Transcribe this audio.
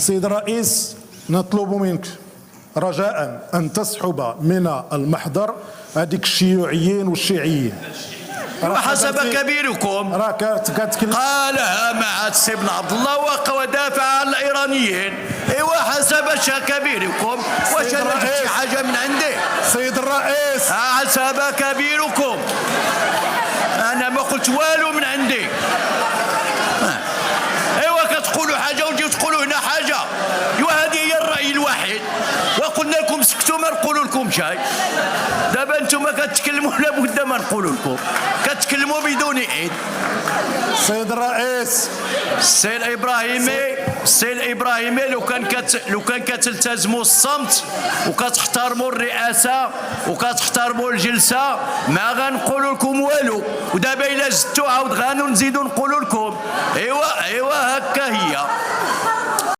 سيد الرئيس، نطلب منك رجاء أن تسحب من المحضر هذيك الشيوعيين والشيعيين. وحسب كبيركم قالها مع السي بن عبد الله ودافع عن الايرانيين. ايوا حسب كبيركم. واش انا جبت شي حاجه من عندي؟ سيد الرئيس، حسب كبيركم. انا ما قلت والو من عندي. ايوا كتقولوا حاجه وتجيو تقولوا هنا حاجه. ايوا هذه هي الراي الوحيد، وقلنا لكم سكتوا ما نقولوا لكم شيء. دابا انتم كتكلموا لابد ما نقولوا لكم، كتكلموا بدون ايد. سيد الرئيس، السي الابراهيمي لو كان كتلتزموا الصمت وكتحترموا الرئاسه وكتحترموا الجلسه ما غنقولوا لكم والو. ودابا الا زدتوا عاود غنزيدوا نقولوا لكم. ايوا هكا هي.